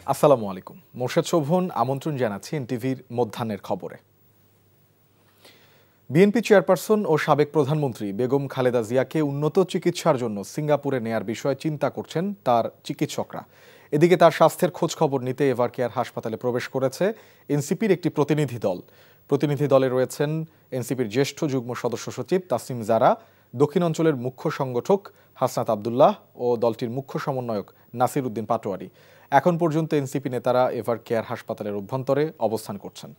আসসালামু আলাইকুম। মোর্শেদ শোভন আমন্ত্রণ জানাচ্ছি এনটিভির মধ্যাহ্নের খবরে। বিএনপি চেয়ারপারসন ও সাবেক প্রধানমন্ত্রী বেগম খালেদা জিয়াকে উন্নত চিকিৎসার জন্য সিঙ্গাপুরে নেয়ার বিষয়ে চিন্তা করছেন তার চিকিৎসকরা। এদিকে তার স্বাস্থ্যের খোঁজ খবর নিতে এভারকেয়ার হাসপাতালে প্রবেশ করেছে এনসিপির একটি প্রতিনিধি দল। প্রতিনিধি দলে রয়েছেন এনসিপির জ্যেষ্ঠ যুগ্ম সদস্য সচিব তাসনিম জারা, দক্ষিণ অঞ্চলের মুখ্য সংগঠক হাসনাত আবদুল্লাহ ও দলটির মুখ্য সমন্বয়ক নাসির উদ্দিন পাটোয়ারি। এখন পর্যন্ত এনসিপি নেতারা এভারকেয়ার হাসপাতালের অভ্যন্তরে অবস্থান করছেন।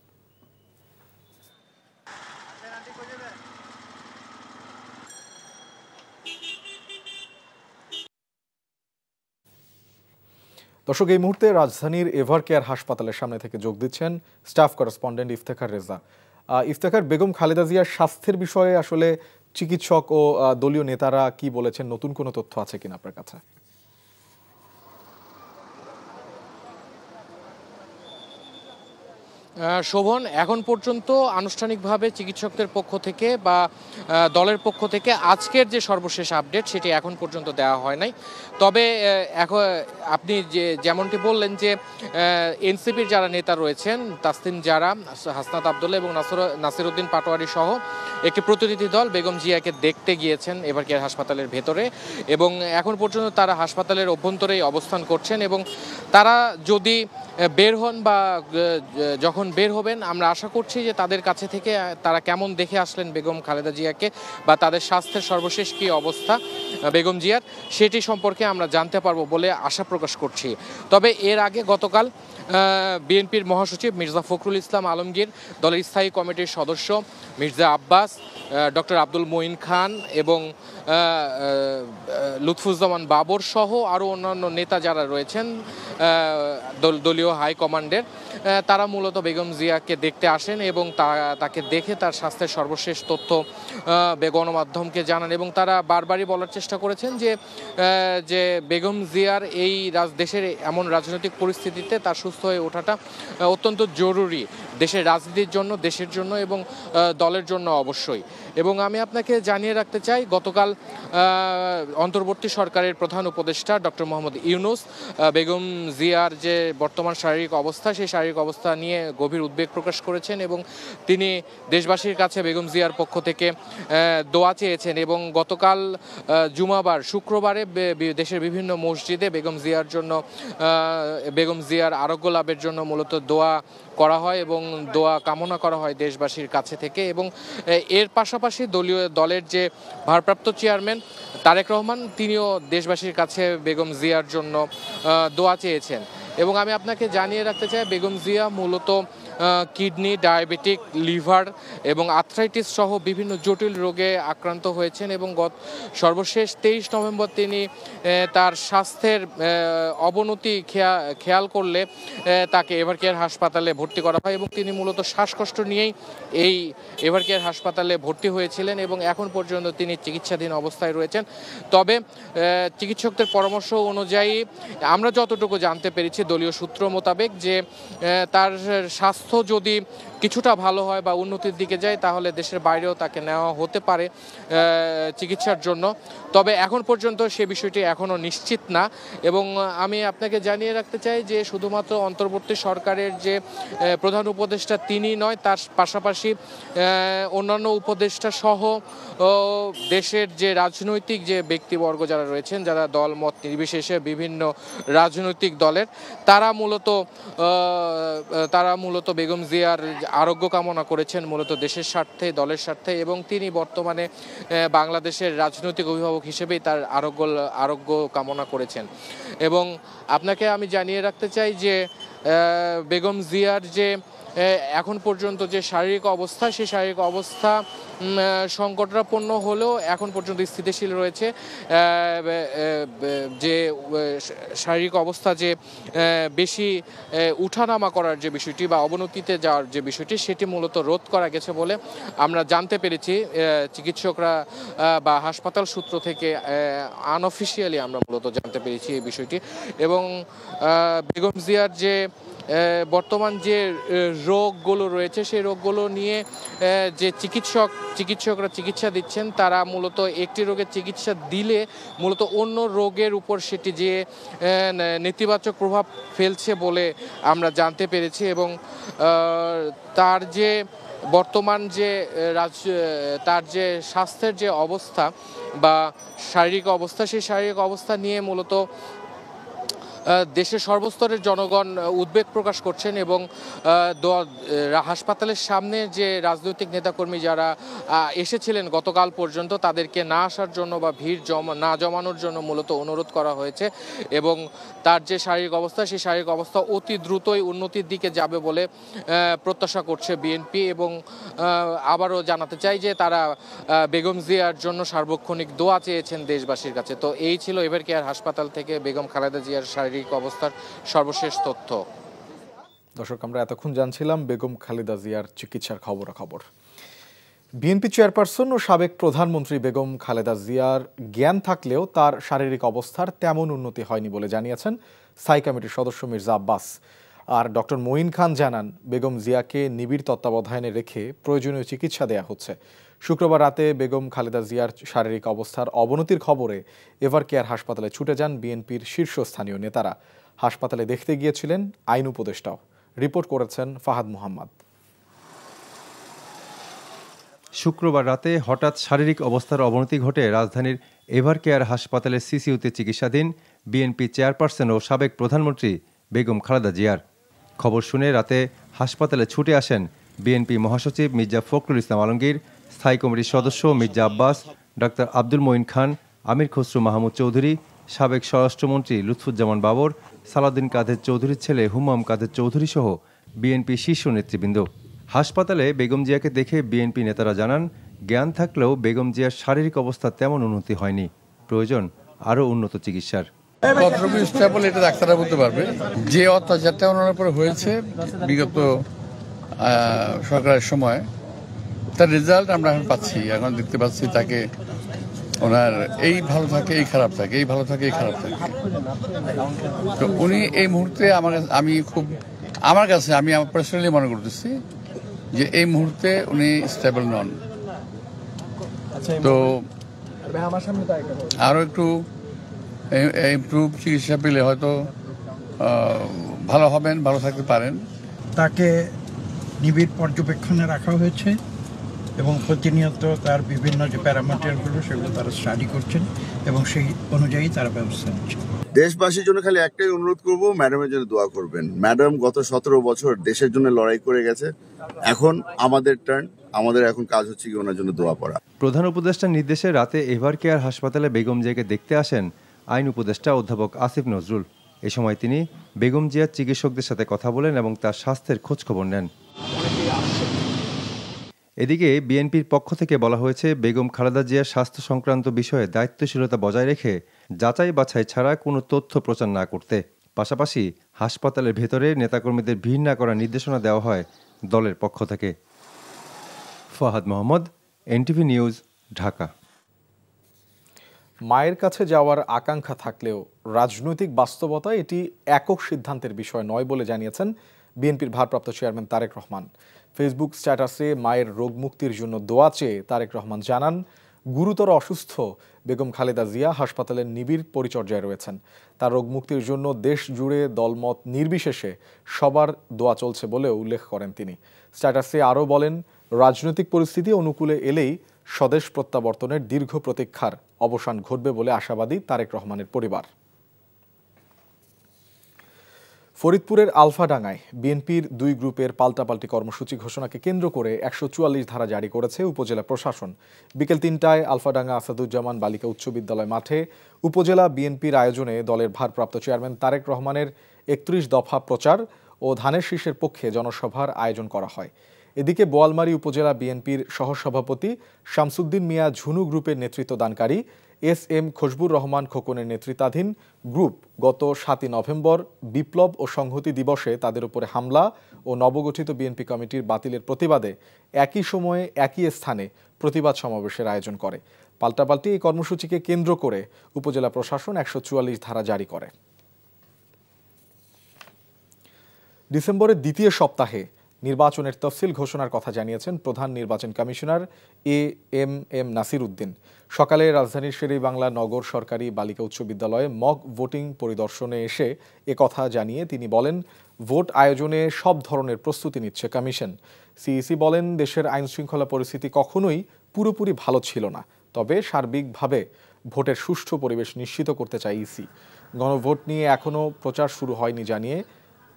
দর্শক, এই মুহূর্তে রাজধানীর এভারকেয়ার হাসপাতালের সামনে থেকে যোগ দিচ্ছেন স্টাফ করেসপন্ডেন্ট ইফতেখার রেজা। ইফতেখার, বেগম খালেদা জিয়ার স্বাস্থ্যের বিষয়ে আসলে চিকিৎসক ও দলীয় নেতারা কি বলেছেন, নতুন কোনো তথ্য আছে কিনা আপনার কাছে? শোভন, এখন পর্যন্ত আনুষ্ঠানিকভাবে চিকিৎসকদের পক্ষ থেকে বা দলের পক্ষ থেকে আজকের যে সর্বশেষ আপডেট সেটি এখন পর্যন্ত দেওয়া হয় নাই। তবে এখন আপনি যেমনটি বললেন যে এনসিপির যারা নেতা রয়েছেন তাসনিম জারা, হাসনাত আবদুল্লাহ এবং নাসির উদ্দিন পাটোয়ারি সহ একটি প্রতিনিধি দল বেগম জিয়াকে দেখতে গিয়েছেন এভারকেয়ার হাসপাতালের ভেতরে, এবং এখন পর্যন্ত তারা হাসপাতালের অভ্যন্তরেই অবস্থান করছেন। এবং তারা যদি বের হন বা যখন বের হবেন, আমরা আশা করছি যে তাদের কাছে থেকে তারা কেমন দেখে আসলেন বেগম খালেদা জিয়াকে বা তাদের স্বাস্থ্যের সর্বশেষ কী অবস্থা বেগম জিয়ার, সেটি সম্পর্কে আমরা জানতে পারবো বলে আশা প্রকাশ করছি। তবে এর আগে গতকাল বিএনপির মহাসচিব মির্জা ফখরুল ইসলাম আলমগীর, দলের স্থায়ী কমিটির সদস্য মির্জা আব্বাস, ডক্টর আব্দুল মঈন খান এবং লুৎফুজ্জামান বাবর সহ আরও অন্যান্য নেতা যারা রয়েছেন দলীয় হাইকমান্ডের, তারা মূলত বেগম জিয়াকে দেখতে আসেন এবং তাকে দেখে তার স্বাস্থ্যের সর্বশেষ তথ্য গণমাধ্যমকে জানান। এবং তারা বারবারই বলার চেষ্টা করেছেন যে বেগম জিয়ার এই দেশের এমন রাজনৈতিক পরিস্থিতিতে তার সুস্থ হয়ে ওঠাটা অত্যন্ত জরুরি, দেশের রাজনীতির জন্য, দেশের জন্য এবং দলের জন্য অবশ্যই। এবং আমি আপনাকে জানিয়ে রাখতে চাই, গতকাল অন্তর্বর্তী সরকারের প্রধান উপদেষ্টা ডক্টর মোহাম্মদ ইউনূস বেগম জিয়ার যে বর্তমান শারীরিক অবস্থা, সেই শারীরিক অবস্থা নিয়ে গভীর উদ্বেগ প্রকাশ করেছেন এবং তিনি দেশবাসীর কাছে বেগম জিয়ার পক্ষ থেকে দোয়া চেয়েছেন। এবং গতকাল জুমাবার, শুক্রবারে দেশের বিভিন্ন মসজিদে বেগম জিয়ার আরোগ্য লাভের জন্য মূলত দোয়া করা হয় এবং দোয়া কামনা করা হয় দেশবাসীর কাছে থেকে। এবং এর পাশাপাশি দলের যে ভারপ্রাপ্ত চেয়ারম্যান তারেক রহমান, তিনিও দেশবাসীর কাছে বেগম জিয়ার জন্য দোয়া চেয়েছেন। এবং আমি আপনাকে জানিয়ে রাখতে চাই, বেগম জিয়া মূলত কিডনি, ডায়াবেটিক, লিভার এবং আর্থ্রাইটিস সহ বিভিন্ন জটিল রোগে আক্রান্ত হয়েছেন। এবং সর্বশেষ 23 নভেম্বর তিনি তার স্বাস্থ্যের অবনতি খেয়াল করলে তাকে এভারকেয়ার হাসপাতালে ভর্তি করা হয় এবং তিনি মূলত শ্বাসকষ্ট নিয়েই এই এভারকেয়ার হাসপাতালে ভর্তি হয়েছিলেন এবং এখন পর্যন্ত তিনি চিকিৎসাধীন অবস্থায় রয়েছেন। তবে চিকিৎসকদের পরামর্শ অনুযায়ী আমরা যতটুকু জানতে পেরেছি দলীয় সূত্র মোতাবেক, যে তার স্বাস্থ্য যদি কিছুটা ভালো হয় বা উন্নতির দিকে যায় তাহলে দেশের বাইরেও তাকে নেওয়া হতে পারে চিকিৎসার জন্য। তবে এখন পর্যন্ত সে বিষয়টি এখনও নিশ্চিত না। এবং আমি আপনাকে জানিয়ে রাখতে চাই যে শুধুমাত্র অন্তর্বর্তী সরকারের যে প্রধান উপদেষ্টা তিনি নয়, তার পাশাপাশি অন্যান্য উপদেষ্টা সহ দেশের যে রাজনৈতিক যে ব্যক্তিবর্গ যারা রয়েছেন, যারা দল মত নির্বিশেষে বিভিন্ন রাজনৈতিক দলের, তারা মূলত বেগম জিয়ার আরোগ্য কামনা করেছেন মূলত দেশের স্বার্থে, দলের স্বার্থে। এবং তিনি বর্তমানে বাংলাদেশের রাজনৈতিক অভিভাবক হিসেবেই তার আরোগ্য কামনা করেছেন। এবং আপনাকে আমি জানিয়ে রাখতে চাই যে বেগম জিয়ার যে এখন পর্যন্ত যে শারীরিক অবস্থা, সেই শারীরিক অবস্থা সংকটাপন্ন হলেও এখন পর্যন্ত স্থিতিশীল রয়েছে। যে শারীরিক অবস্থা যে বেশি উঠানামা করার যে বিষয়টি বা অবনতিতে যাওয়ার যে বিষয়টি, সেটি মূলত রোধ করা গেছে বলে আমরা জানতে পেরেছি চিকিৎসকরা বা হাসপাতাল সূত্র থেকে। আনঅফিসিয়ালি আমরা মূলত জানতে পেরেছি এই বিষয়টি। এবং বেগম জিয়ার যে বর্তমান যে রোগগুলো রয়েছে সেই রোগগুলো নিয়ে যে চিকিৎসকরা চিকিৎসা দিচ্ছেন তারা মূলত একটি রোগের চিকিৎসা দিলে মূলত অন্য রোগের উপর সেটি যে নেতিবাচক প্রভাব ফেলছে বলে আমরা জানতে পেরেছি এবং তার যে বর্তমান যে তার যে স্বাস্থ্যের যে অবস্থা বা শারীরিক অবস্থা সেই শারীরিক অবস্থা নিয়ে মূলত দেশের সর্বস্তরের জনগণ উদ্বেগ প্রকাশ করছেন এবং হাসপাতালের সামনে যে রাজনৈতিক নেতাকর্মী যারা এসেছিলেন গতকাল পর্যন্ত তাদেরকে না আসার জন্য বা ভিড় না জমানোর জন্য মূলত অনুরোধ করা হয়েছে এবং তার যে শারীরিক অবস্থা সেই শারীরিক অবস্থা অতি দ্রুতই উন্নতির দিকে যাবে বলে প্রত্যাশা করছে বিএনপি এবং আবারও জানাতে চাই যে তারা বেগম জিয়ার জন্য সার্বক্ষণিক দোয়া চেয়েছেন দেশবাসীর কাছে। তো এই ছিল এভারকেয়ার হাসপাতাল থেকে বেগম খালেদা জিয়ার শারীরিক অবস্থার সর্বশেষ তথ্য। দর্শক, আমরা এতক্ষণ জানছিলাম বেগম খালেদা জিয়ার চিকিৎসার খবরাখবর। বিএনপি চেয়ারপারসন ও সাবেক প্রধানমন্ত্রী বেগম খালেদা জিয়ার জ্ঞান থাকলেও তার শারীরিক অবস্থার তেমন উন্নতি হয়নি বলে জানিয়েছেন স্থায়ী কমিটির সদস্য মির্জা আব্বাস। আর ডক্টর মঈন খান জানান, বেগম জিয়াকে নিবিড় তত্ত্বাবধানে রেখে প্রয়োজনীয় চিকিৎসা দেয়া হচ্ছে। শুক্রবার রাতে বেগম খালেদা জিয়ার শারীরিক অবস্থার অবনতির খবরে এভারকেয়ার হাসপাতালে ছুটে যান বিএনপির শীর্ষস্থানীয় নেতারা। হাসপাতালে দেখতে গিয়েছিলেন আইন উপদেষ্টাও। রিপোর্ট করেছেন ফাহাদ মোহাম্মদ। শুক্রবার রাতে হঠাৎ শারীরিক অবস্থার অবনতি ঘটে রাজধানীর এভারকেয়ার হাসপাতালের সিসিইউতে চিকিৎসাধীন বিএনপি চেয়ারপারসন ও সাবেক প্রধানমন্ত্রী বেগম খালেদা জিয়ার। খবর শুনে রাতে হাসপাতালে ছুটে আসেন বিএনপি মহাসচিব মির্জা ফখরুল ইসলাম আলমগীর, স্থায়ী কমিটির সদস্য মির্জা আব্বাস, ডক্টর আব্দুল মঈন খান, আমির খসরু মাহমুদ চৌধুরী, সাবেক স্বরাষ্ট্রমন্ত্রী লুৎফুজ্জামান বাবর, সালাউদ্দিন কাদের চৌধুরীর ছেলে হুমাম কাদের চৌধুরী সহ বিএনপি শীর্ষ নেতৃবৃন্দ। হাসপাতালে বেগম জিয়াকে দেখে বিএনপি নেতারা জানান, জ্ঞান থাকলেও বেগম জিয়ার শারীরিক অবস্থা তেমন উন্নতি হয়নি, প্রয়োজন আরও উন্নত চিকিৎসার। কতটুকু স্টেবল এটা ডাক্তাররা বলতে পারবে। যে অত্যাচারটা ওনার উপরে হয়েছে বিগত সরকারের সময়, তার রেজাল্ট আমরা এখন পাচ্ছি। এখন দেখতে পাচ্ছি তাকে ওনার এই ভালো থাকে এই খারাপ থাকে, এই ভালো থাকে এই খারাপ থাকে। তো উনি এই মুহূর্তে আমার কাছে আমি পার্সোনালি মনে করতেছি যে এই মুহূর্তে উনি স্টেবল নন। তো আরো একটু ইমপ্রুভ চিকিৎসা পেলে হয়তো ভালো হবেন, ভালো থাকতে পারেন। তাকে নিবিড় পর্যবেক্ষণে রাখা হয়েছে এবং প্রতিনিয়ত তার বিভিন্ন যে প্যারামিটারগুলো সেগুলো তারা স্টাডি করছেন এবং সেই অনুযায়ী তারা ব্যবস্থা নিচ্ছেন। দেশবাসীর জন্য খালি একটাই অনুরোধ করব, ম্যাডামের জন্য দোয়া করবেন। ম্যাডাম গত 17 বছর দেশের জন্য লড়াই করে গেছে। এখন আমাদের টার্ন, আমাদের এখন কাজ হচ্ছে কি ওনার জন্য দোয়া করা। প্রধান উপদেষ্টার নির্দেশে রাতে এভারকেয়ার হাসপাতালে বেগম জিয়াকে দেখতে আসেন আইন উপদেষ্টা অধ্যাপক আসিফ নজরুল। এ সময় তিনি বেগম জিয়ার চিকিৎসকদের সাথে কথা বলেন এবং তার স্বাস্থ্যের খোঁজখবর নেন। এদিকে বিএনপির পক্ষ থেকে বলা হয়েছে, বেগম খালেদা জিয়ার স্বাস্থ্য সংক্রান্ত বিষয়ে দায়িত্বশীলতা বজায় রেখে যাচাই বাছাই ছাড়া কোনো তথ্য প্রচার না করতে। পাশাপাশি হাসপাতালের ভেতরে নেতাকর্মীদের ভিড় না করার নির্দেশনা দেওয়া হয় দলের পক্ষ থেকে। Fahad Mohammad, NTV news, Dhaka. মায়ের কাছে যাওয়ার আকাঙ্ক্ষা থাকলেও রাজনৈতিক বাস্তবতায় এটি একক সিদ্ধান্তের বিষয় নয় বলে জানিয়েছেন বিএনপির ভারপ্রাপ্ত চেয়ারম্যান তারেক রহমান। ফেসবুক স্ট্যাটাসে মায়ের রোগ মুক্তির জন্য দোয়া চেয়ে তারেক রহমান জানান, গুরুতর অসুস্থ বেগম খালেদা জিয়া হাসপাতালের নিবিড় পরিচর্যায় রয়েছেন। তার রোগ মুক্তির জন্য দেশ জুড়ে দলমত নির্বিশেষে সবার দোয়া চলছে বলেও উল্লেখ করেন তিনি। স্ট্যাটাসে আরও বলেন, রাজনৈতিক পরিস্থিতি অনুকূলে এলেই স্বদেশ প্রত্যাবর্তনের দীর্ঘ প্রতীক্ষার অবসান ঘটবে বলে আশাবাদী তারেক রহমানের পরিবার। ফরিদপুরের আলফাডাঙ্গায় বিএনপির 2 গ্রুপের পাল্টাপাল্টি কর্মসূচি ঘোষণাকে কেন্দ্র করে 144 ধারা জারি করেছে উপজেলা প্রশাসন। বিকেল 3টায় আলফাডাঙ্গা আসাদুজ্জামান বালিকা উচ্চ বিদ্যালয় মাঠে উপজেলা বিএনপির আয়োজনে দলের ভারপ্রাপ্ত চেয়ারম্যান তারেক রহমানের 31 দফা প্রচার ও ধানের শীষের পক্ষে জনসভার আয়োজন করা হয়। এদিকে বোয়ালমারী উপজেলা বিএনপির সহসভাপতি শামসুদ্দিন মিয়া ঝুনু গ্রুপের নেতৃত্বদানকারী এস.এম. খসবুর রহমান খোকনের নেতৃত্বাধীন গ্রুপ গত 7 নভেম্বর বিপ্লব ও সংহতি দিবসে তাদের উপরে হামলা ও নবগঠিত বিএনপি কমিটির বাতিলের প্রতিবাদে একই সময়ে একই স্থানে প্রতিবাদ সমাবেশের আয়োজন করে। পাল্টাপাল্টি এই কর্মসূচিকে কেন্দ্র করে উপজেলা প্রশাসন 144 ধারা জারি করে। ডিসেম্বরের দ্বিতীয় সপ্তাহে নির্বাচনের তফসিল ঘোষণার কথা জানিয়েছেন প্রধান নির্বাচন কমিশনার এম নাসির উদ্দিন। সকালে রাজধানীর শেরেবাংলা নগর সরকারি বালিকা উচ্চ বিদ্যালয়ে মক ভোটিং পরিদর্শনে এসে কথা জানিয়ে তিনি বলেন, ভোট আয়োজনে সব ধরনের প্রস্তুতি নিচ্ছে কমিশন। সিইসি বলেন, দেশের আইনশৃঙ্খলা পরিস্থিতি কখনোই পুরোপুরি ভালো ছিল না, তবে সার্বিকভাবে ভোটের সুষ্ঠু পরিবেশ নিশ্চিত করতে চায় ইসি। গণভোট নিয়ে এখনও প্রচার শুরু হয়নি জানিয়ে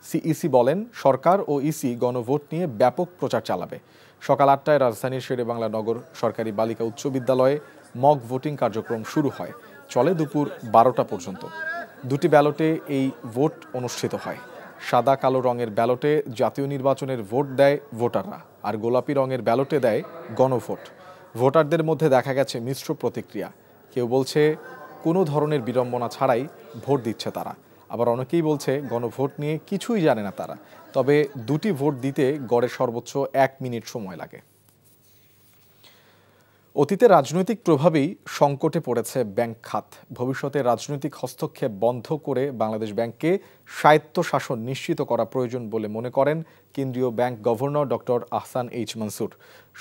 সিইসি বলেন, সরকার ও ইসি গণভোট নিয়ে ব্যাপক প্রচার চালাবে। সকাল 8টায় রাজধানীর শেরেবাংলা নগর সরকারি বালিকা উচ্চ বিদ্যালয়ে মক ভোটিং কার্যক্রম শুরু হয়, চলে দুপুর 12টা পর্যন্ত। দুটি ব্যালটে এই ভোট অনুষ্ঠিত হয়। সাদা কালো রঙের ব্যালটে জাতীয় নির্বাচনের ভোট দেয় ভোটাররা, আর গোলাপি রঙের ব্যালটে দেয় গণভোট। ভোটারদের মধ্যে দেখা গেছে মিশ্র প্রতিক্রিয়া। কেউ বলছে কোনো ধরনের বিড়ম্বনা ছাড়াই ভোট দিচ্ছে তারা, আবার অনেকেই বলছে গণভোট নিয়ে কিছুই জানে না তারা, তবে দুটি ভোট দিতে গড়ে সর্বোচ্চ 1 মিনিট সময় লাগে। অতীতে রাজনৈতিক প্রভাবেই সংকটে পড়েছে ব্যাংক খাত। ভবিষ্যতে রাজনৈতিক হস্তক্ষেপ বন্ধ করে বাংলাদেশ ব্যাংককে স্বায়ত্তশাসন নিশ্চিত করা প্রয়োজন বলে মনে করেন কেন্দ্রীয় bank governor doctor Ahsan H Mansur.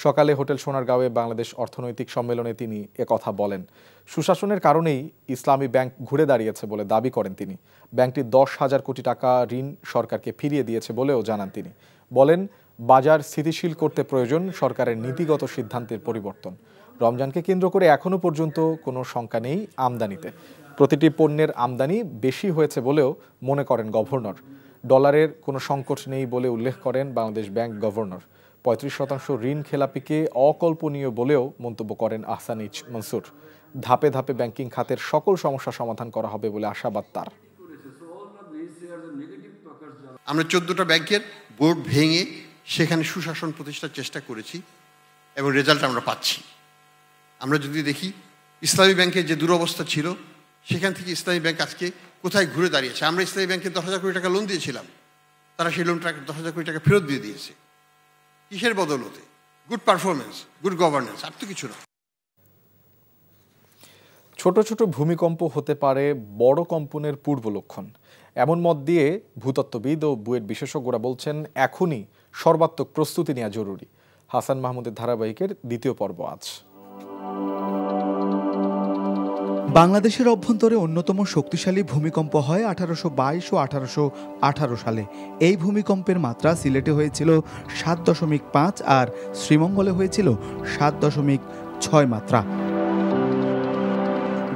সকালে হোটেল সোনারগাঁওয়ে বাংলাদেশ অর্থনৈতিক সম্মেলনে তিনি একথা বলেন। সুশাসনের কারণেই ইসলামী ব্যাংক ঘুরে দাঁড়িয়েছে বলে দাবি করেন তিনি। ব্যাংকটি 10,000 কোটি টাকা ঋণ সরকারকে ফিরিয়ে দিয়েছে বলেও জানান তিনি। বলেন, বাজার স্থিতিশীল করতে প্রয়োজন সরকারের নীতিগত সিদ্ধান্তের পরিবর্তন। রমজানকে কেন্দ্র করে এখনো পর্যন্ত কোনো শঙ্কা নেই আমদানিতে। প্রতিটি পণ্যের আমদানি বেশি হয়েছে বলেও মনে করেন গভর্নর। ডলারের কোনো সংকট নেই বলে উল্লেখ করেন বাংলাদেশ ব্যাংক গভর্নর। 35% ঋণ খেলাপিকে অকল্পনীয় বলেও মন্তব্য করেন আহসান এইচ মনসুর। ধাপে ধাপে ব্যাংকিং খাতের সকল সমস্যা সমাধান করা হবে বলে আশাবাদ তার। আমরা 14টা ব্যাংকের বোর্ড ভেঙে সেখানে সুশাসন প্রতিষ্ঠার চেষ্টা করেছি এবং রেজাল্ট আমরা পাচ্ছি। আমরা যদি দেখি ইসলামী ব্যাংকের যে দুরবস্থা ছিল, সেখান থেকে ইসলামী ব্যাংক আজকে কোথায় ঘুরে দাঁড়িয়েছে। আমরা ইসলামী ব্যাংকে 10,000 কোটি টাকা লোন দিয়েছিলাম, তারা সেই লোনটা 10,000 কোটি টাকা ফেরত দিয়ে দিয়েছে। কিসের বদৌলতে? গুড পারফরমেন্স, গুড গভর্নেন্স, আর তো কিছু না। ছোট ছোট ভূমিকম্প হতে পারে বড় কম্পনের পূর্ব লক্ষণ, এমন মত দিয়ে ভূতত্ত্ববিদ ও বুয়েট বিশেষজ্ঞরা বলছেন, এখনই সর্বাত্মক প্রস্তুতি নেওয়া জরুরি। হাসান মাহমুদের ধারাবাহিকের দ্বিতীয় পর্ব আজ। বাংলাদেশের অভ্যন্তরে অন্যতম শক্তিশালী ভূমিকম্প হয় 1822 ও 1818 সালে। এই ভূমিকম্পের মাত্রা সিলেটে হয়েছিল 7.5 আর শ্রীমঙ্গলে হয়েছিল 7.6 মাত্রা।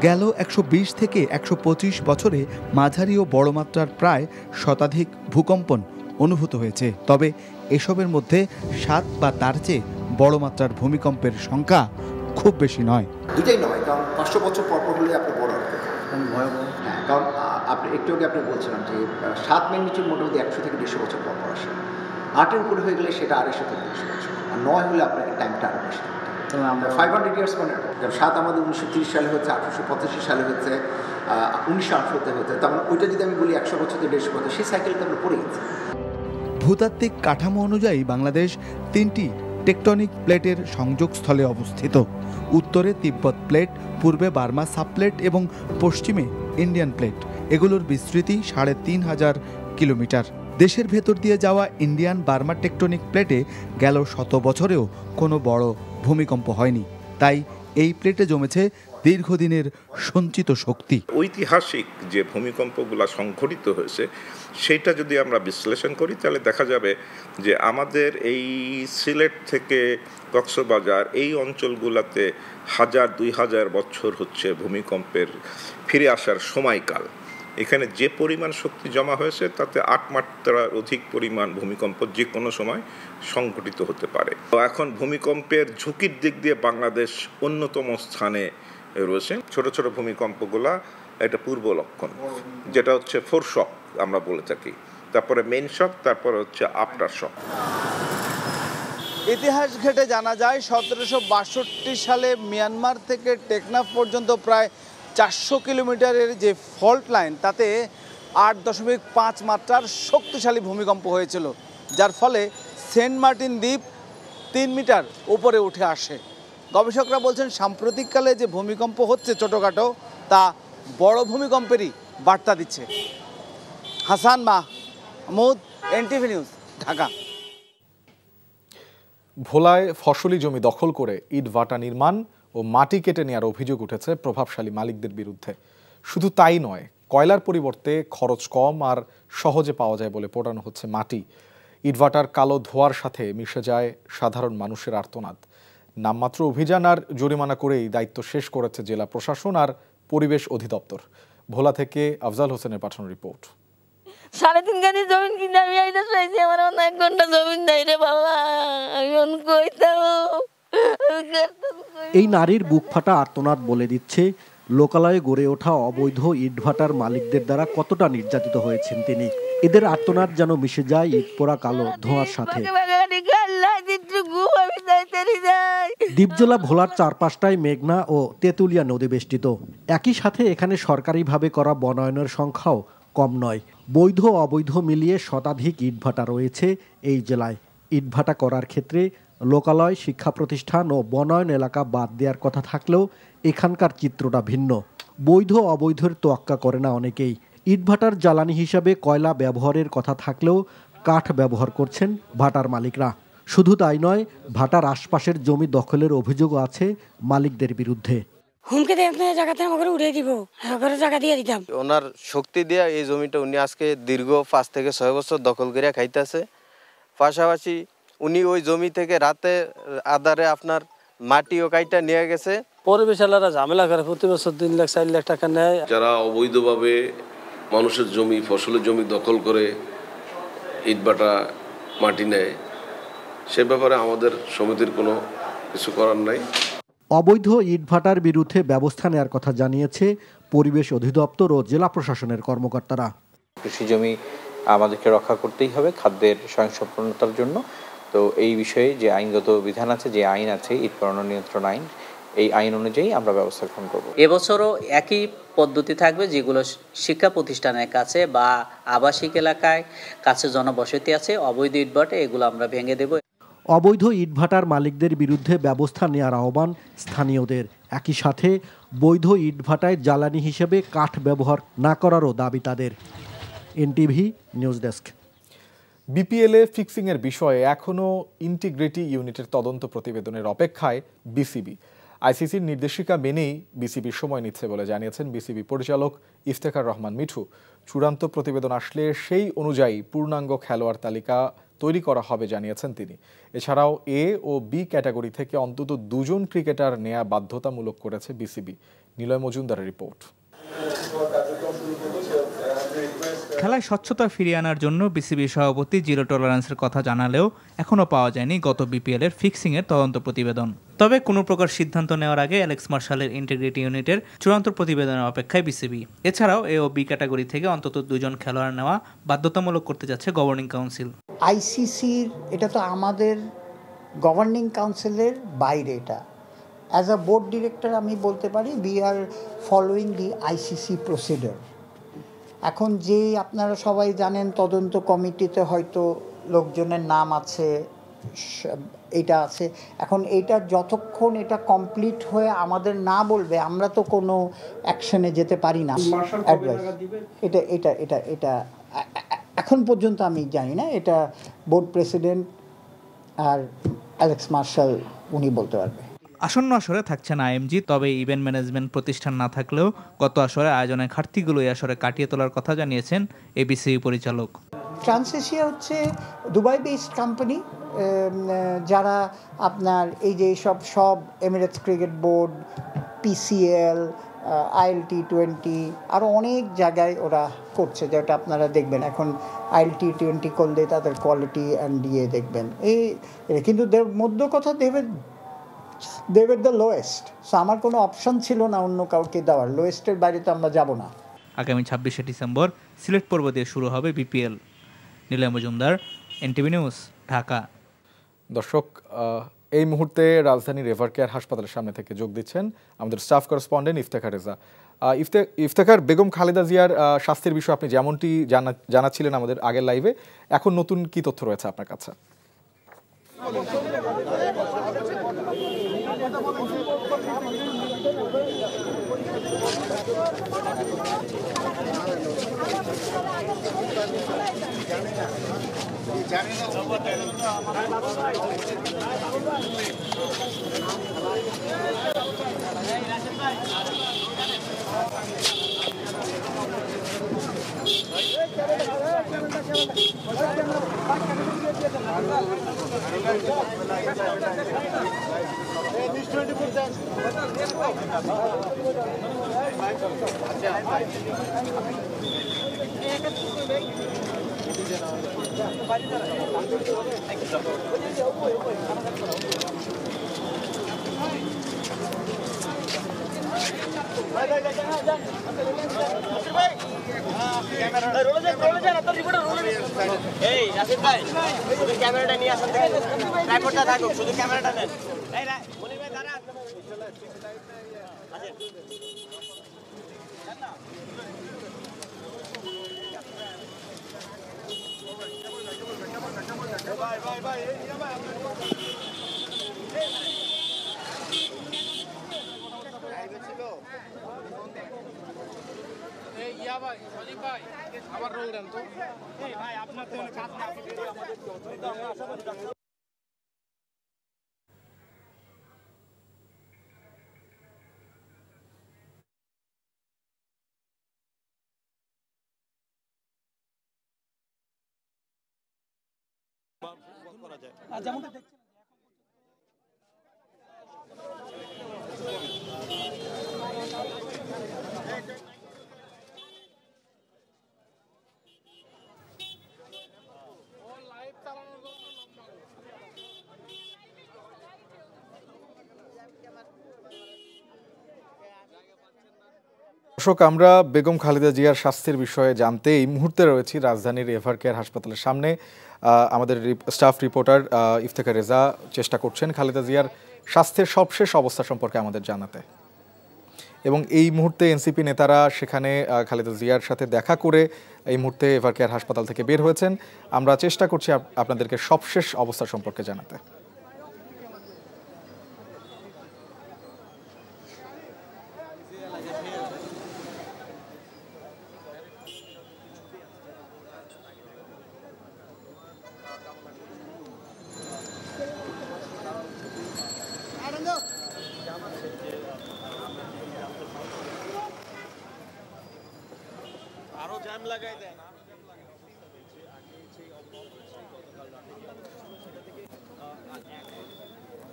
গেল 120 থেকে 125 বছরে মাঝারি ও বড় মাত্রার প্রায় শতাধিক ভূকম্পন অনুভূত হয়েছে। তবে এসবের মধ্যে 7 বা তার চেয়ে বড় মাত্রার ভূমিকম্পের সংখ্যা খুব বেশি নয়। দুটাই নয়, কারণ 500 বছর পর হলে আপনি বড় ভয়াবহ। হ্যাঁ, কারণ আপনি একটু আগে আপনি বলছিলাম যে 7 ম্যাগনিটিউড মোটামুটি 100 থেকে 150 বছর পর আসে। 8-এর উপরে হয়ে গেলে সেটা 250 থেকে 300 বছর, আর 9 হলে আপনাকে টাইমটা আরও বেশি। আমরা 500 ইয়ার্স মানে 7 আমাদের 1930 সালে হচ্ছে, 1885 সালে হচ্ছে, 1908 হচ্ছে। তার মানে ওইটা যদি আমি বলি 100 বছর থেকে 150 বছর, সেই সাইকেলটা আমরা পড়ে গেছি। ভূতাত্ত্বিক কাঠামো অনুযায়ী বাংলাদেশ 3টি টেকটনিক প্লেটের সংযোগস্থলে অবস্থিত। উত্তরে তিব্বত প্লেট, পূর্বে বার্মা সাবপ্লেট এবং পশ্চিমে ইন্ডিয়ান প্লেট। এগুলোর বিস্তৃতি 3,500 কিলোমিটার। দেশের ভেতর দিয়ে যাওয়া ইন্ডিয়ান বার্মা টেকটনিক প্লেটে গেল 100 বছরেও কোনো বড় ভূমিকম্প হয়নি। তাই এই প্লেটে জমেছে দীর্ঘদিনের সঞ্চিত শক্তি। ঐতিহাসিক যে ভূমিকম্পগুলো সংঘটিত হয়েছে সেটা যদি আমরা বিশ্লেষণ করি, তাহলে দেখা যাবে যে আমাদের এই সিলেট থেকে কক্সবাজার এই অঞ্চলগুলোতে 1000-2000 বছর হচ্ছে ভূমিকম্পের ফিরে আসার সময়কাল। এখানে যে পরিমাণ শক্তি জমা হয়েছে তাতে 8 মাত্রার অধিক পরিমাণ ভূমিকম্প যে কোনো সময় সংঘটিত হতে পারে। তো এখন ভূমিকম্পের ঝুঁকির দিক দিয়ে বাংলাদেশ অন্যতম স্থানে রয়েছে। ছোট ছোট ভূমিকম্পগুলা এটা পূর্ব লক্ষণ, যেটা হচ্ছে ফোর শক আমরা বলে থাকি, তারপরে মেইন শক, তারপরে হচ্ছে আফটার শক। ইতিহাস ঘেটে জানা যায় 1762 সালে মিয়ানমার থেকে টেকনাফ পর্যন্ত প্রায় 400 কিলোমিটারের যে ফল্ট লাইন, তাতে 8.5 মাত্রার শক্তিশালী ভূমিকম্প হয়েছিল, যার ফলে সেন্ট মার্টিন দ্বীপ 3 মিটার উপরে উঠে আসে। গবেষকরা বলছেন, সাম্প্রতিককালে যে ভূমিকম্প হচ্ছে ছোটোখাটো, তা বড় ভূমিকম্পেরই বার্তা দিচ্ছে। Hasan Mahmud, NTV news, Dhaka. ভোলায় ফসলি জমি দখল করে ইটভাটা নির্মাণ ও মাটি কেটে নেওয়ার অভিযোগ উঠেছে প্রভাবশালী মালিকদের বিরুদ্ধে। শুধু তাই নয়, কয়লার পরিবর্তে খরচ কম আর সহজে পাওয়া যায় বলে পোড়ানো হচ্ছে মাটি। ইটভাটার কালো ধোঁয়ার সাথে মিশে যায় সাধারণ মানুষের আর্তনাদ। নামমাত্র অভিযান আর জরিমানা করেই দায়িত্ব শেষ করেছে জেলা প্রশাসন আর পরিবেশ অধিদপ্তর। ভোলা থেকে আফজাল হোসেনের পাঠানো রিপোর্ট। 3.5 গাড়ি জমিন কিনে আমি আইতে চাইছি, আমার 1 ঘন্টা জমিন নাই রে বাবা, আমি কইতাম। এই নারীর বুক ফাটা আর্তনাদ বলে দিচ্ছে লোকালয়ে গড়ে ওঠা অবৈধ ইটভাটার মালিকদের দ্বারা কতটা নির্যাতিত হয়েছেন তিনি। এদের আর্তনাদ যেন মিশে যায় ইট পোড়া কালো ধোঁয়ার সাথে। দ্বীপজেলা ভোলার চারপাশটায় মেঘনা ও তেঁতুলিয়া নদী বেষ্টিত। একই সাথে এখানে সরকারিভাবে করা বনায়নের সংখ্যাও কম নয়। বৈধ অবৈধ মিলিয়ে শতাধিক ইটভাটা রয়েছে এই জেলায়। ইটভাটা করার ক্ষেত্রে লোকালয়, শিক্ষা প্রতিষ্ঠান ও বনায়ন এলাকা বাদ দেওয়ার কথা থাকলেও এখানকার চিত্রটা ভিন্ন। বৈধ অবৈধের তোয়াক্কা করে না অনেকেই। ইটভাটার জ্বালানি হিসাবে কয়লা ব্যবহারের কথা থাকলেও কাঠ ব্যবহার করছেন ভাটার মালিকরা। শুধু তাই নয়, ভাটার আশপাশের জমি দখলের অভিযোগও আছে মালিকদের বিরুদ্ধে। হুমকি দিয়ে আপনার জায়গাতে আমাকে উড়িয়ে দিব, আমাকে জায়গা দিয়ে দিতাম। ওনার শক্তি দিয়ে এই জমিটা উনি আজকে দীর্ঘ 5 থেকে 6 বছর দখল করে খাইতেছে। পাশাপাশি উনি ওই জমি থেকে রাতে আধারে আপনার মাটিও কাইটা নিয়ে গেছে। পরিবেশ এলাকারা ঝামেলা করে, প্রতি বছর 3 লাখ 4 লাখ টাকা নেয়। যারা অবৈধভাবে মানুষের জমি, ফসলের জমি দখল করে ইটভাটা মাটি নেয়, সে ব্যাপারে আমাদের সমিতির কোনো কিছু করার নাই। অবৈধ ইটভাটার বিরুদ্ধে ব্যবস্থা নেওয়ার কথা জানিয়েছে পরিবেশ অধিদপ্তর ও জেলা প্রশাসনের কর্মকর্তারা। কৃষি জমি আমাদেরকে রক্ষা করতেই হবে খাদ্যের স্বয়ংসম্পূর্ণতার জন্য। তো এই বিষয়ে যে আইনগত বিধান আছে, যে আইন আছে ইট পণ্য নিয়ন্ত্রণ আইন, এই আইন অনুযায়ী আমরা ব্যবস্থা গ্রহণ করব। এবছরও একই পদ্ধতি থাকবে, যেগুলো শিক্ষা প্রতিষ্ঠানের কাছে বা আবাসিক এলাকায় কাছে জনবসতি আছে অবৈধ ইটভাটা, এগুলো আমরা ভেঙে দেব। অবৈধ ইটভাটার মালিকদের বিরুদ্ধে ব্যবস্থা নেওয়ার আহ্বান স্থানীয়দের। একই সাথে বৈধ ইটভাটায় জ্বালানি হিসেবে কাঠ ব্যবহার না করারও দাবি তাদের। NTV news desk. বিপিএলে ফিক্সিংয়ের বিষয়ে এখনও ইন্টিগ্রিটি ইউনিটের তদন্ত প্রতিবেদনের অপেক্ষায় বিসিবি। আইসিসির নির্দেশিকা মেনেই বিসিবি সময় নিচ্ছে বলে জানিয়েছেন বিসিবি পরিচালক ইফতেখার রহমান মিঠু। চূড়ান্ত প্রতিবেদন আসলে সেই অনুযায়ী পূর্ণাঙ্গ খেলোয়াড় তালিকা তৈরি করা হবে জানিয়েছেন তিনি। এছাড়াও এ ও বি ক্যাটাগরি থেকে অন্তত 2 জন ক্রিকেটার নেয়া বাধ্যতামূলক করেছে বিসিবি। নিলয় মজুমদারের রিপোর্ট। খেলায় স্বচ্ছতা ফিরিয়ে আনার জন্য বিসিবি সভাপতি জিরো টলারেন্সের কথা জানালেও এখনও পাওয়া যায়নি গত বিপিএলের ফিক্সিংয়ের তদন্ত প্রতিবেদন। তবে কোনো প্রকার সিদ্ধান্ত নেওয়ার আগে অ্যালেক্স মার্শালের ইন্টিগ্রিটি ইউনিটের চূড়ান্ত প্রতিবেদনের অপেক্ষায় বিসিবি। এছাড়াও এ ও বি ক্যাটাগরি থেকে অন্তত 2 জন খেলোয়াড় নেওয়া বাধ্যতামূলক করতে যাচ্ছে গভর্নিং কাউন্সিল। আইসিসির এটা তো আমাদের গভর্নিং কাউন্সিলের বাইরে। এটা অ্যাজ আ বোর্ড ডিরেক্টর আমি বলতে পারি we are following the ICC procedure. এখন যে আপনারা সবাই জানেন তদন্ত কমিটিতে হয়তো লোকজনের নাম আছে, এটা আছে। এখন এটা যতক্ষণ এটা কমপ্লিট হয়ে আমাদের না বলবে আমরা তো কোনো অ্যাকশনে যেতে পারি না। এটা এটা এটা এটা এখন পর্যন্ত আমি জানি না, এটা বোর্ড প্রেসিডেন্ট আর অ্যালেক্স মার্শাল উনি বলতে পারবে। আসন্ন আসরে থাকছে না আইএমজি, তবে ইভেন্ট ম্যানেজমেন্ট প্রতিষ্ঠান না থাকলেও গত আসরে আয়োজনের ঘাটতিগুলো এই আসরে কাটিয়ে তোলার কথা জানিয়েছেন এবিসিবি পরিচালক। ট্রান্সএশিয়া হচ্ছে দুবাই বেসড কোম্পানি, যারা আপনার এই যে সব Emirates cricket board, PCL, ILT20 আরও অনেক জায়গায় ওরা করছে, যেটা আপনারা দেখবেন এখন ILT20 করলে তাদের কোয়ালিটি অ্যান্ড দিয়ে দেখবেন এই। কিন্তু মধ্য কথা দেবের দ্য লোয়েস্ট, সো আমার কোনো অপশন ছিল না অন্য কাউকে দেওয়ার। লোয়েস্টের বাইরে তো আমরা যাব না। আগামী 26শে ডিসেম্বর সিলেট পর্ব দিয়ে শুরু হবে BPL. Niloy Majumdar, NTV news, Dhaka. দর্শক, এই মুহূর্তে রাজধানীর এভারকেয়ার হাসপাতালের সামনে থেকে যোগ দিচ্ছেন আমাদের স্টাফ করেসপন্ডেন্ট ইফতেখার রেজা। ইফতেখার, বেগম খালেদা জিয়ার স্বাস্থ্যের বিষয়ে আপনি যেমনটি জানাচ্ছিলেন আমাদের আগের লাইভে, এখন নতুন কি তথ্য রয়েছে আপনার কাছে? ক্যামেরাটা নিয়ে আসেন, ট্রাইপডটা থাকুক, শুধু ক্যামেরাটা নেন। আবার রোল দেন তো ভাই, আপনার তো কাজ না। যেমনটা দেখছেন দর্শক, আমরা বেগম খালেদা জিয়ার স্বাস্থ্যের বিষয়ে জানতে এই মুহূর্তে রয়েছি রাজধানীর এভারকেয়ার হাসপাতালের সামনে। আমাদের স্টাফ রিপোর্টার ইফতেখার রেজা চেষ্টা করছেন খালেদা জিয়ার স্বাস্থ্যের সবশেষ অবস্থা সম্পর্কে আমাদের জানাতে, এবং এই মুহূর্তে এনসিপি নেতারা সেখানে খালেদা জিয়ার সাথে দেখা করে এই মুহূর্তে এভারকেয়ার হাসপাতাল থেকে বের হয়েছেন। আমরা চেষ্টা করছি আপনাদেরকে সবশেষ অবস্থা সম্পর্কে জানাতে।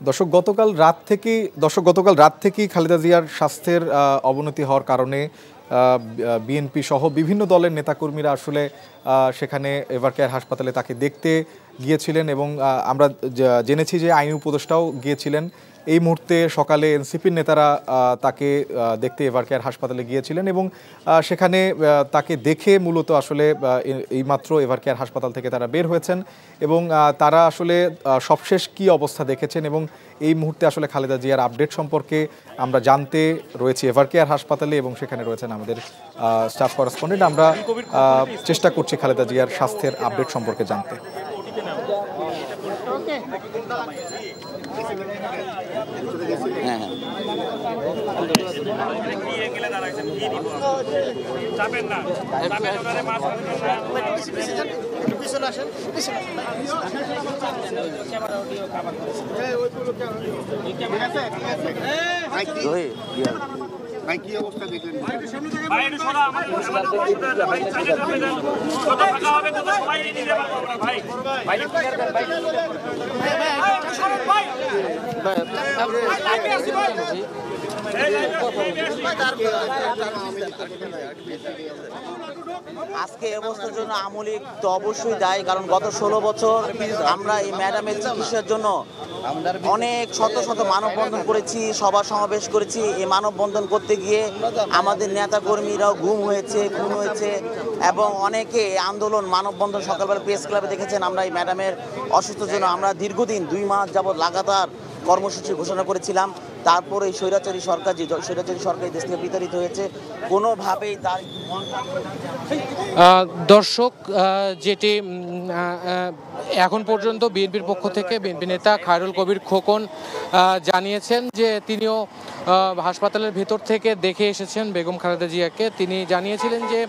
দর্শক, গতকাল রাত থেকেই খালেদা জিয়ার স্বাস্থ্যের অবনতি হওয়ার কারণে বিএনপি সহ বিভিন্ন দলের নেতাকর্মীরা আসলে সেখানে এভারকেয়ার হাসপাতালে তাকে দেখতে গিয়েছিলেন, এবং আমরা জেনেছি যে আইনি উপদেষ্টাও গিয়েছিলেন। এই মুহূর্তে সকালে এনসিপির নেতারা তাকে দেখতে এভারকেয়ার হাসপাতালে গিয়েছিলেন, এবং সেখানে তাকে দেখে মূলত আসলে এইমাত্র এভারকেয়ার হাসপাতাল থেকে তারা বের হয়েছেন, এবং তারা আসলে সবশেষ কী অবস্থা দেখেছেন এবং এই মুহূর্তে আসলে খালেদা জিয়ার আপডেট সম্পর্কে আমরা জানতে রয়েছি এভারকেয়ার হাসপাতালে, এবং সেখানে রয়েছেন আমাদের স্টাফ করেসপন্ডেন্ট। আমরা চেষ্টা করছি খালেদা জিয়ার স্বাস্থ্যের আপডেট সম্পর্কে জানতে। আজকে এই অবস্থার জন্য আমলিক তো অবশ্যই দায়ী, কারণ গত 16 বছর আমরা এই ম্যাডামের চিকিৎসার জন্য অনেক শত শত মানববন্ধন করেছি, সভা সমাবেশ করেছি। এই মানববন্ধন করতে গিয়ে আমাদের নেতাকর্মীরাও গুম হয়েছে, খুন হয়েছে, এবং অনেকে আন্দোলন মানববন্ধন সকালবেলা প্রেস ক্লাবে দেখেছেন। আমরা এই ম্যাডামের অসুস্থতার জন্য আমরা দীর্ঘদিন 2 মাস যাবৎ লাগাতার কর্মসূচি ঘোষণা করেছিলাম, তারপর এই স্বৈরাচারী সরকার যে স্বৈরাচারী সরকার দেশ থেকে বিতাড়িত হয়েছে কোনোভাবেই তার দর্শক যেটি এখন পর্যন্ত বিএনপির পক্ষ থেকে বিএনপি নেতা খায়রুল কবির খোকন জানিয়েছেন যে তিনিও হাসপাতালের ভেতর থেকে দেখে এসেছেন বেগম খালেদা জিয়াকে। তিনি জানিয়েছিলেন যে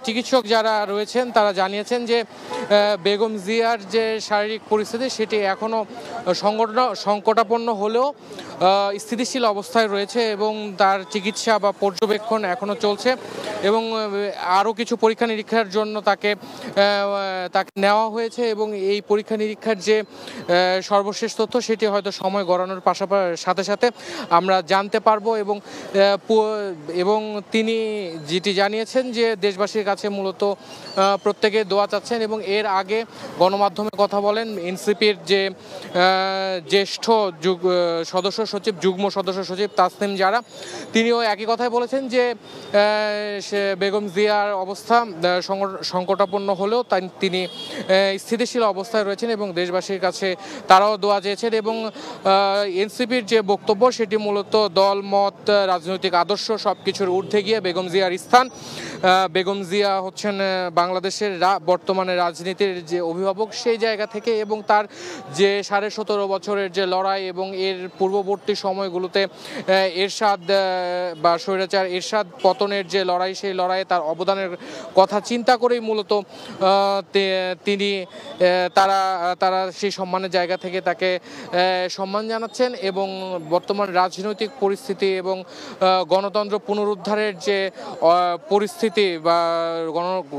চিকিৎসক যারা রয়েছেন তারা জানিয়েছেন যে বেগম জিয়ার যে শারীরিক পরিস্থিতি সেটি এখনও সংকটাপন্ন হলেও স্থিতিশীল অবস্থায় রয়েছে এবং তার চিকিৎসা বা পর্যবেক্ষণ এখনও চলছে এবং আরও কিছু পরীক্ষা নিরীক্ষার জন্য তাকে নেওয়া হয়েছে এবং এই পরীক্ষা নিরীক্ষার যে সর্বশেষ তথ্য সেটি হয়তো সময় গড়ানোর সাথে সাথে আমরা জানতে পারবো এবং তিনি যেটি জানিয়েছেন যে দেশবাসীর কাছে মূলত প্রত্যেকে দোয়া চাচ্ছেন এবং এর আগে গণমাধ্যমে কথা বলেন এনসিপির যে জ্যেষ্ঠ সদস্য সচিব যুগ্ম সদস্য সচিব তাসনিম জারা, তিনিও একই কথাই বলেছেন যে বেগম জিয়ার অবস্থা সংকটাপন্ন হলেও তিনি স্থিতিশীল অবস্থায় রয়েছেন এবং দেশবাসীর কাছে তারাও দোয়া চেয়েছেন এবং এনসিপির যে বক্তব্য সেটি মূলত দল মত রাজনৈতিক আদর্শ সব কিছুর ঊর্ধ্বে গিয়ে বেগম জিয়ার স্থান। বেগম জিয়া হচ্ছেন বাংলাদেশের বর্তমানে রাজনীতির যে অভিভাবক সেই জায়গা থেকে এবং তার যে 17.5 বছরের যে লড়াই এবং এর পূর্ববর্তী সময়গুলোতে এরশাদ বা স্বৈরাচার এরশাদ পতনের যে লড়াই সেই লড়াইয়ে তার অবদানের কথা চিন্তা করেই মূলত তিনি তারা সেই সম্মানের জায়গা থেকে তাকে সম্মান জানাচ্ছেন এবং বর্তমান রাজনৈতিক পরিস্থিতি এবং গণতন্ত্র পুনরুদ্ধারের যে পরিস্থিতি বা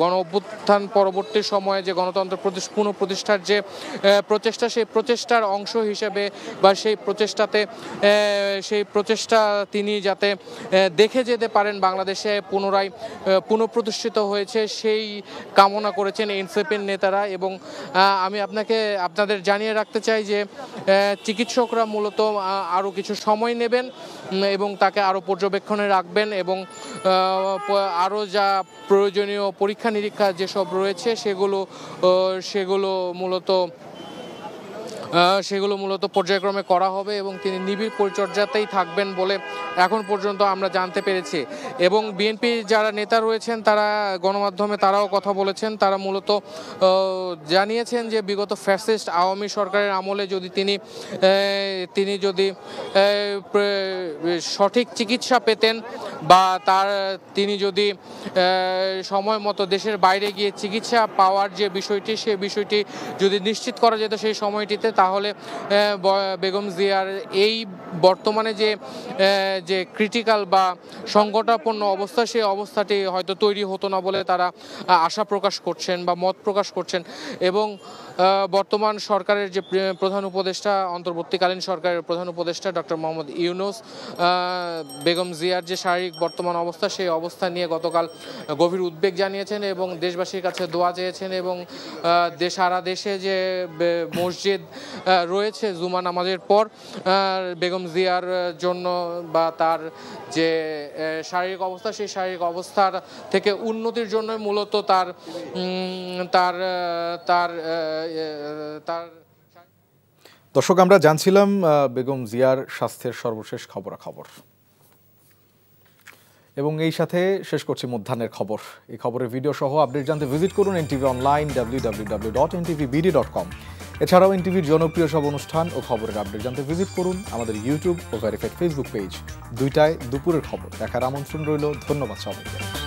গণ অভ্যুত্থান পরবর্তী সময়ে যে গণতন্ত্র পুনঃপ্রতিষ্ঠার যে প্রচেষ্টা সেই প্রচেষ্টার অংশ হিসেবে বা সেই প্রচেষ্টা তিনি যাতে দেখে যেতে পারেন বাংলাদেশে পুনরায় পুনঃপ্রতিষ্ঠিত হয়েছে সেই কামনা করেছেন এনসিপির নেতারা এবং আমি আপনাদের জানিয়ে রাখতে চাই যে চিকিৎসকরা মূলত আরও কিছু সময় নেবেন এবং তাকে আরও পর্যবেক্ষণে রাখবেন এবং আরও যা প্রয়োজনীয় পরীক্ষা নিরীক্ষা যেসব রয়েছে সেগুলো মূলত পর্যায়ক্রমে করা হবে এবং তিনি নিবিড় পরিচর্যাতেই থাকবেন বলে এখন পর্যন্ত আমরা জানতে পেরেছি এবং বিএনপি যারা নেতা রয়েছেন তারা গণমাধ্যমে তারাও কথা বলেছেন। তারা মূলত জানিয়েছেন যে বিগত ফ্যাসিস্ট আওয়ামী সরকারের আমলে যদি তিনি যদি সঠিক চিকিৎসা পেতেন বা তিনি যদি সময় মতো দেশের বাইরে গিয়ে চিকিৎসা পাওয়ার যে বিষয়টি সেই বিষয়টি যদি নিশ্চিত করা যেত সেই সময়টিতে তাহলে বেগম জিয়ার এই বর্তমানে যে ক্রিটিক্যাল বা সংকটাপন্ন অবস্থা সেই অবস্থাটি হয়তো তৈরি হতো না বলে তারা আশা প্রকাশ করছেন বা মত প্রকাশ করছেন এবং বর্তমান সরকারের যে প্রধান উপদেষ্টা অন্তর্বর্তীকালীন সরকারের প্রধান উপদেষ্টা ডক্টর মোহাম্মদ ইউনূস বেগম জিয়ার যে শারীরিক বর্তমান অবস্থা সেই অবস্থা নিয়ে গতকাল গভীর উদ্বেগ জানিয়েছেন এবং দেশবাসীর কাছে দোয়া চেয়েছেন এবং সারা দেশে যে মসজিদ রয়েছে জুমা নামাজের পর বেগম জিয়ার জন্য বা তার যে শারীরিক অবস্থা সেই শারীরিক অবস্থার থেকে উন্নতির জন্য মূলত তার দর্শক আমরা জানছিলাম বেগম জিয়ার স্বাস্থ্যের সর্বশেষ খবরাখবর এবং এই সাথে শেষ করছি মধ্যাহ্নের খবর। এই খবরের ভিডিও সহ আপডেট জানতে ভিজিট করুন এনটিভি অনলাইন www.ntvbd.com। এছাড়াও এনটিভির জনপ্রিয় সব অনুষ্ঠান ও খবরের আপডেট জানতে ভিজিট করুন আমাদের ইউটিউব ও ভেরিফাইড ফেসবুক পেজ। দুইটায় দুপুরের খবর দেখার আমন্ত্রণ রইল। ধন্যবাদ সবাইকে।